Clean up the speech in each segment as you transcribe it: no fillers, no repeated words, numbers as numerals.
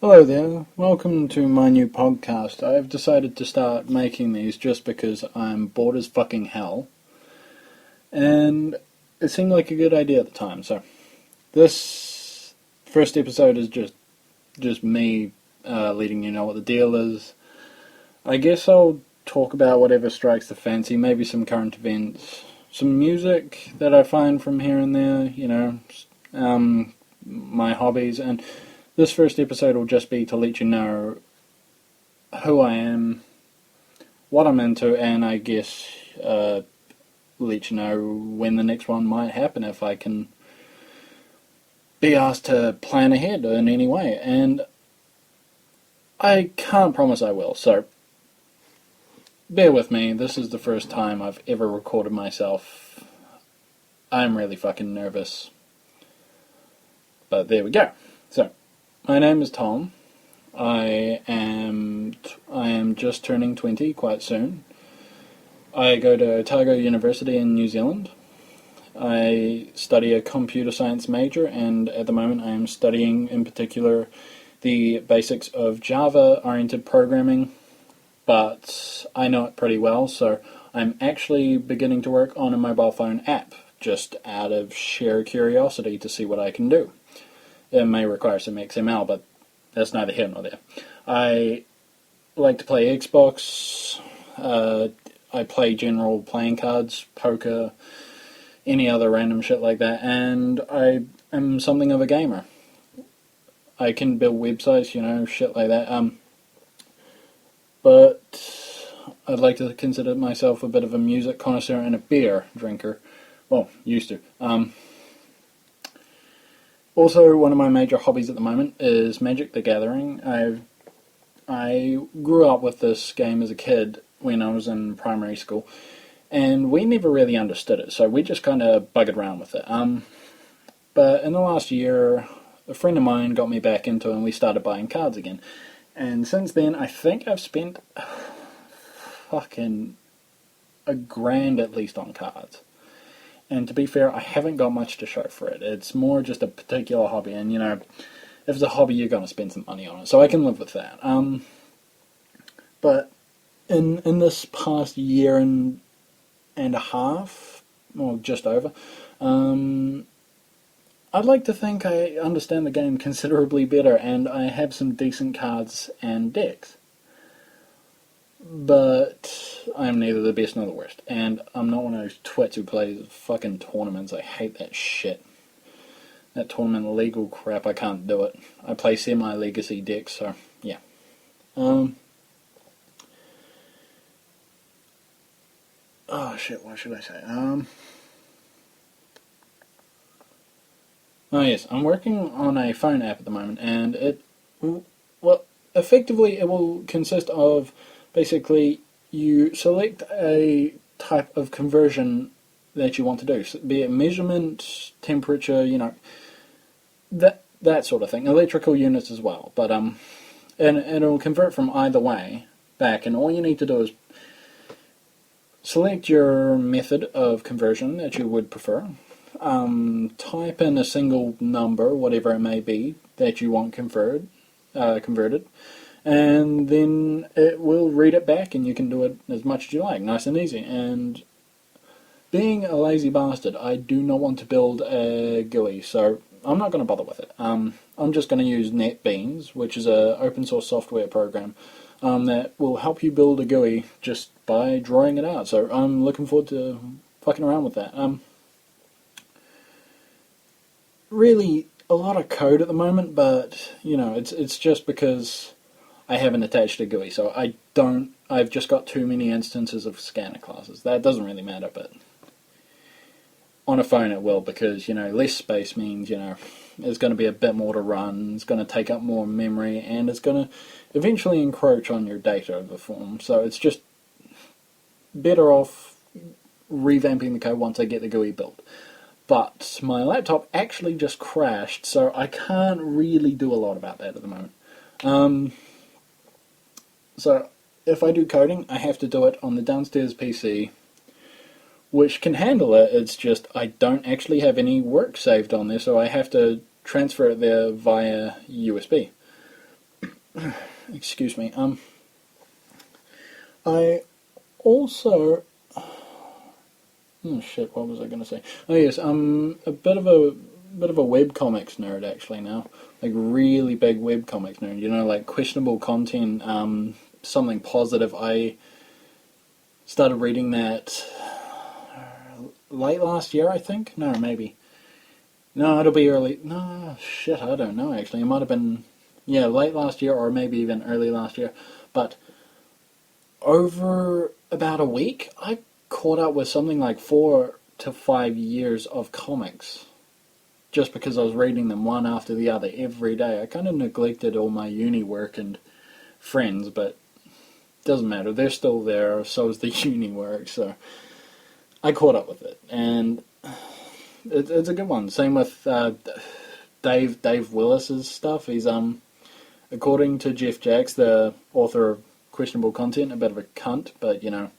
Hello there, welcome to my new podcast. I've decided to start making these just because I'm bored as fucking hell, and it seemed like a good idea at the time, so this first episode is just me letting you know what the deal is. I guess I'll talk about whatever strikes the fancy, maybe some current events, some music that I find from here and there, my hobbies, and this first episode will just be to let you know who I am, what I'm into, and I guess let you know when the next one might happen if I can be asked to plan ahead in any way. And I can't promise I will, so bear with me. This is the first time I've ever recorded myself. I'm really fucking nervous. But there we go. So, my name is Tom. I am just turning 20 quite soon. I go to Otago University in New Zealand. I study a computer science major, and at the moment I am studying in particular the basics of Java-oriented programming, but I know it pretty well, so I'm actually beginning to work on a mobile phone app, just out of sheer curiosity to see what I can do. It may require some XML, but that's neither here nor there. I like to play Xbox. I play general playing cards, poker, any other random shit like that, and I am something of a gamer. I can build websites, shit like that. But I'd like to consider myself a bit of a music connoisseur and a beer drinker. Well, used to. Also, one of my major hobbies at the moment is Magic the Gathering. I grew up with this game as a kid when I was in primary school, and we never really understood it, so we just kind of buggered around with it. But in the last year, a friend of mine got me back into it, and we started buying cards again. And since then, I think I've spent fucking $1,000 at least on cards. And to be fair, I haven't got much to show for it. It's more just a particular hobby, and if it's a hobby, you're going to spend some money on it, so I can live with that. But in this past year and a half, or just over, I'd like to think I understand the game considerably better, and I have some decent cards and decks. But I'm neither the best nor the worst, and I'm not one of those twits who plays fucking tournaments. I hate that shit. That tournament legal crap, I can't do it. I play semi-legacy decks, so yeah. Oh shit, what should I say? Oh yes, I'm working on a phone app at the moment, and effectively it will consist of, basically, you select a type of conversion that you want to do, so be it measurement, temperature, that sort of thing. Electrical units as well, but and it'll convert from either way back, and all you need to do is select your method of conversion that you would prefer. Type in a single number, whatever it may be, that you want converted, and then it will read it back, and you can do it as much as you like, nice and easy. And being a lazy bastard, I do not want to build a GUI, so I'm not going to bother with it. I'm just going to use NetBeans, which is an open source software program that will help you build a GUI just by drawing it out. So I'm looking forward to fucking around with that. Really, a lot of code at the moment, but it's just because I haven't attached a GUI, so I've just got too many instances of scanner classes. That doesn't really matter, but on a phone it will, because, less space means, there's going to be a bit more to run, it's going to take up more memory, and it's going to eventually encroach on your data of the form, so it's just better off revamping the code once I get the GUI built. But my laptop actually just crashed, so I can't really do a lot about that at the moment. So if I do coding, I have to do it on the downstairs PC, which can handle it. It's just I don't actually have any work saved on there, so I have to transfer it there via USB. excuse me. I also, oh shit, what was I going to say? Oh yes, a bit of a webcomics nerd actually now, like really big webcomics nerd. You know, like questionable content, something positive. I started reading that late last year, I think. No, maybe. No, it'll be early. No, shit, I don't know actually. It might have been, yeah, late last year or maybe even early last year. But over about a week, I caught up with something like 4 to 5 years of comics. Just because I was reading them one after the other every day. I kind of neglected all my uni work and friends, but it doesn't matter. They're still there, so is the uni work, so I caught up with it. And it's a good one. Same with Dave Willis's stuff. He's according to Jeff Jacks, the author of Questionable Content, a bit of a cunt, but you know,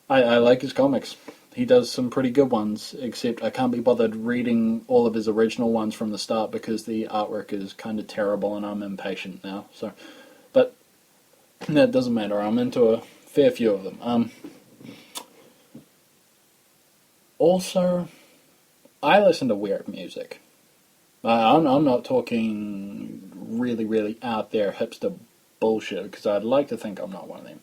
I like his comics. He does some pretty good ones, except I can't be bothered reading all of his original ones from the start because the artwork is kind of terrible and I'm impatient now. So, but that doesn't matter. I'm into a fair few of them. Also, I listen to weird music. I'm not talking really, really out there hipster bullshit, because I'd like to think I'm not one of them.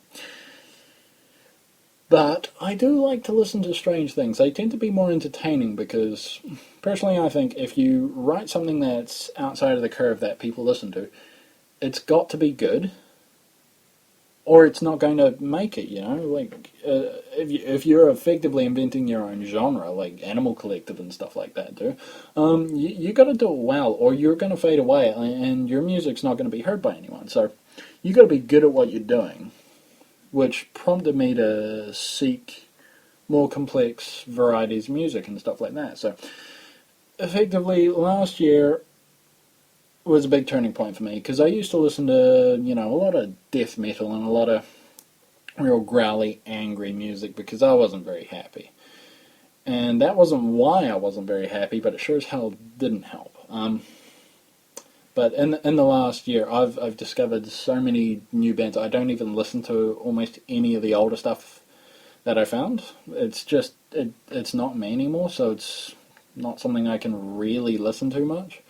But I do like to listen to strange things. They tend to be more entertaining because, personally, I think if you write something that's outside of the curve that people listen to, it's got to be good, or it's not going to make it, you know? Like, if you're effectively inventing your own genre, like Animal Collective and stuff like that do, you got to do it well, or you're going to fade away, and your music's not going to be heard by anyone. So, you got to be good at what you're doing, which prompted me to seek more complex varieties of music and stuff like that. So, effectively, last year was a big turning point for me, because I used to listen to, you know, a lot of death metal and a lot of real growly, angry music, because I wasn't very happy. And that wasn't why I wasn't very happy, but it sure as hell didn't help. But in the last year, I've discovered so many new bands. I don't even listen to almost any of the older stuff that I found. It's just it's not me anymore, so it's not something I can really listen to much.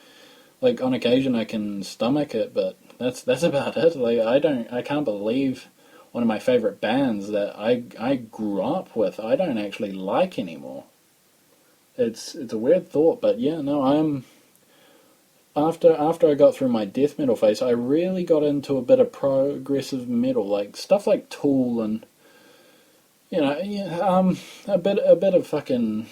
Like on occasion, I can stomach it, but that's about it. Like I can't believe one of my favorite bands that I grew up with, I don't actually like anymore. It's a weird thought, but yeah, no, I'm. After I got through my death metal phase, I really got into a bit of progressive metal, like stuff like Tool and you know, yeah, a bit of fucking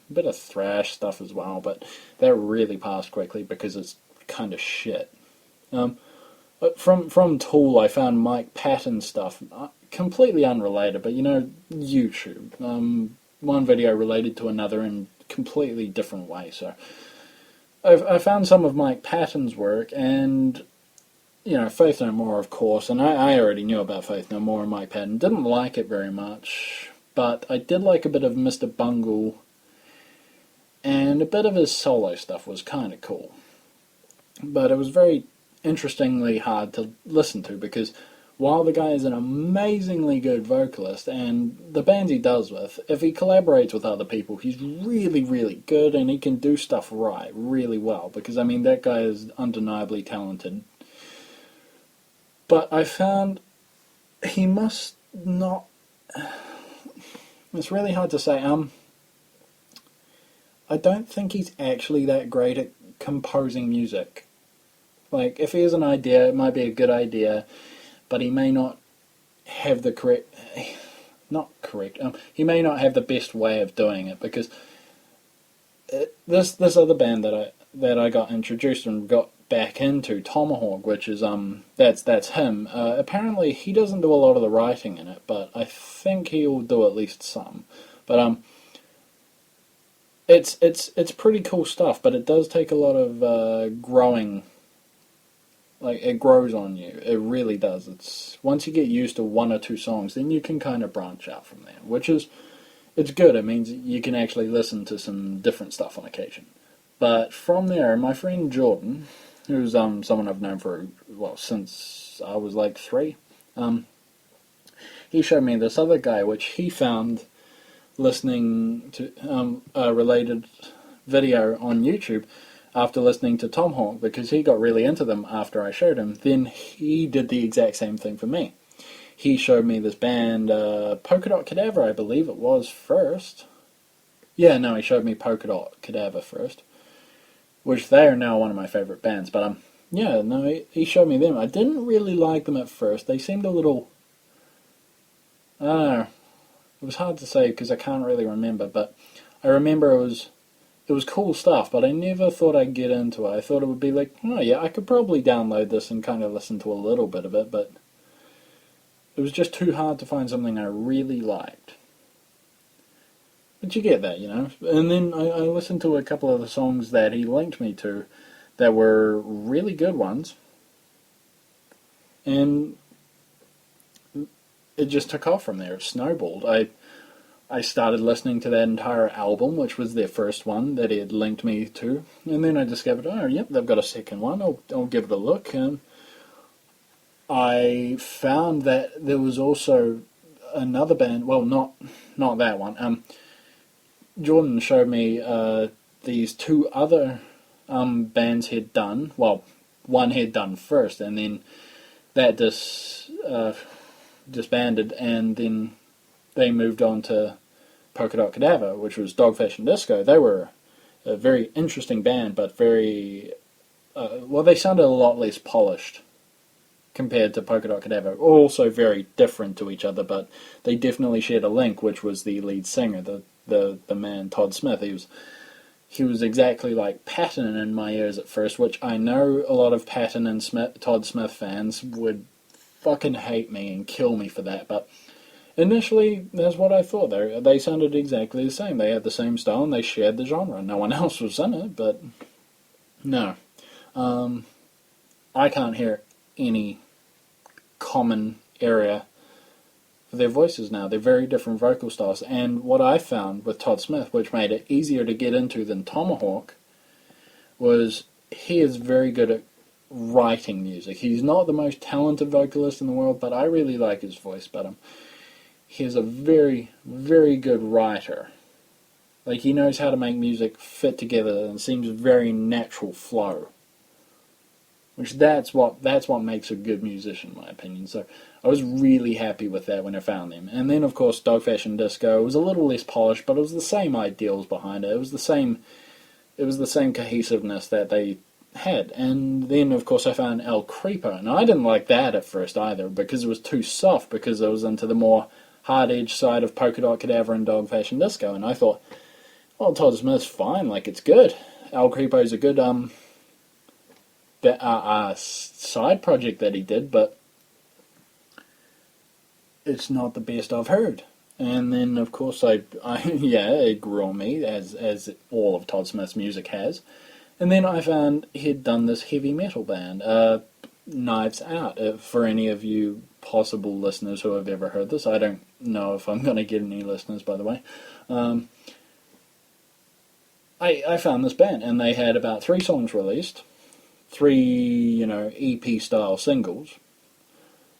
a bit of thrash stuff as well. But that really passed quickly because it's kind of shit. But from Tool, I found Mike Patton stuff, completely unrelated, but you know, YouTube. One video related to another in completely different way. So I found some of Mike Patton's work, and you know, Faith No More, of course, and I already knew about Faith No More and Mike Patton. Didn't like it very much, but I did like a bit of Mr. Bungle, and a bit of his solo stuff was kind of cool. But it was very interestingly hard to listen to, because while the guy is an amazingly good vocalist, and the bands he does with, if he collaborates with other people, he's really, really good, and he can do stuff right really well, because, I mean, that guy is undeniably talented. But I found he must not... It's really hard to say. I don't think he's actually that great at composing music. Like, if he has an idea, it might be a good idea, but he may not have the correct... Not correct. He may not have the best way of doing it, because this other band that I got introduced and got back into, Tomahawk, which is that's him. Apparently, he doesn't do a lot of the writing in it, but I think he'll do at least some. But it's pretty cool stuff, but it does take a lot of growing. Like, it grows on you. It really does. It's once you get used to one or two songs, then you can kind of branch out from there, which is, it's good. It means you can actually listen to some different stuff on occasion. But from there, my friend Jordan, who's someone I've known for, well, since I was like 3. He showed me this other guy, which he found listening to a related video on YouTube after listening to Tomahawk, because he got really into them after I showed him. Then he did the exact same thing for me. He showed me this band, Polka Dot Cadaver, I believe it was first. Yeah, no, he showed me Polka Dot Cadaver first, which they are now one of my favourite bands. But yeah, no, he showed me them. I didn't really like them at first. They seemed a little, I don't know. It was hard to say because I can't really remember, but I remember it was cool stuff, but I never thought I'd get into it. I thought it would be like, oh yeah, I could probably download this and kind of listen to a little bit of it, but it was just too hard to find something I really liked. But you get that, you know. And then I listened to a couple of the songs that he linked me to that were really good ones, and it just took off from there. It snowballed. I started listening to that entire album, which was their first one that he had linked me to, and then I discovered, oh, yep, they've got a second one. I'll give it a look. And I found that there was also another band. Well, not that one. Jordan showed me these 2 other bands he'd done. Well, one he'd done first, and then that disbanded, and then they moved on to Polka Dot Cadaver, which was Dogfish and Disco. They were a very interesting band, but very well, they sounded a lot less polished compared to Polka Dot Cadaver. Also very different to each other, but they definitely shared a link, which was the lead singer, the man Todd Smith. He was exactly like Patton in my ears at first, which I know a lot of Patton and Todd Smith fans would fucking hate me and kill me for that, but initially that's what I thought. They sounded exactly the same. They had the same style and they shared the genre. No one else was in it, but no. I can't hear any common area for their voices now. They're very different vocal styles, and what I found with Todd Smith, which made it easier to get into than Tomahawk, was he is very good at writing music. He's not the most talented vocalist in the world, but I really like his voice. But he's a very, very good writer. Like, he knows how to make music fit together and seems very natural flow. Which that's what makes a good musician, in my opinion. So I was really happy with that when I found them. And then, of course, Dogfish and Disco was a little less polished, but it was the same ideals behind it. It was the same cohesiveness that they had. And then, of course, I found El Creeper, and I didn't like that at first either, because it was too soft, because it was into the more hard-edged side of Polka Dot Cadaver and Dogfish and Disco. And I thought, well, Todd Smith's fine, like, it's good. El Creeper's a good side project that he did, but it's not the best I've heard. And then, of course, yeah, it grew on me, as all of Todd Smith's music has. And then I found he'd done this heavy metal band, Knives Out. For any of you possible listeners who have ever heard this, I don't know if I'm going to get any listeners, by the way. I found this band, and they had about 3 songs released, 3, EP-style singles,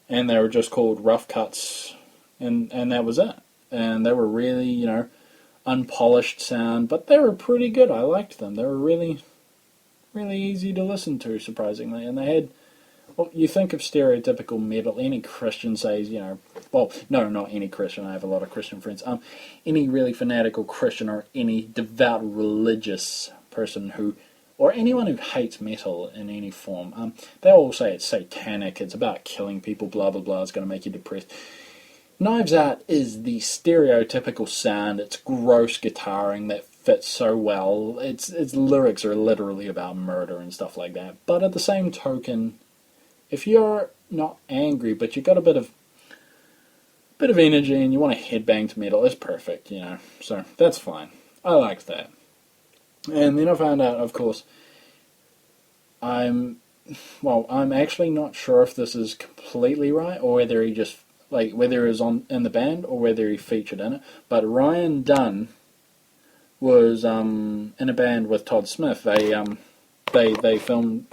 and they were just called Rough Cuts, and that was it. And they were really, unpolished sound, but they were pretty good. I liked them. They were really, really easy to listen to, surprisingly. And they had, well, you think of stereotypical metal, any Christian says, well, no, not any Christian, I have a lot of Christian friends, any really fanatical Christian or any devout religious person or anyone who hates metal in any form, they all say it's satanic, it's about killing people, blah, blah, blah, it's going to make you depressed. Knives Out is the stereotypical sound. It's gross guitaring that fits so well. Its lyrics are literally about murder and stuff like that. But at the same token, if you're not angry, but you've got a bit of energy and you want to headbang to metal, it's perfect, So that's fine. I liked that. And then I found out, of course, I'm actually not sure if this is completely right, or whether he just, whether he was in the band, or whether he featured in it, but Ryan Dunn was in a band with Todd Smith. They filmed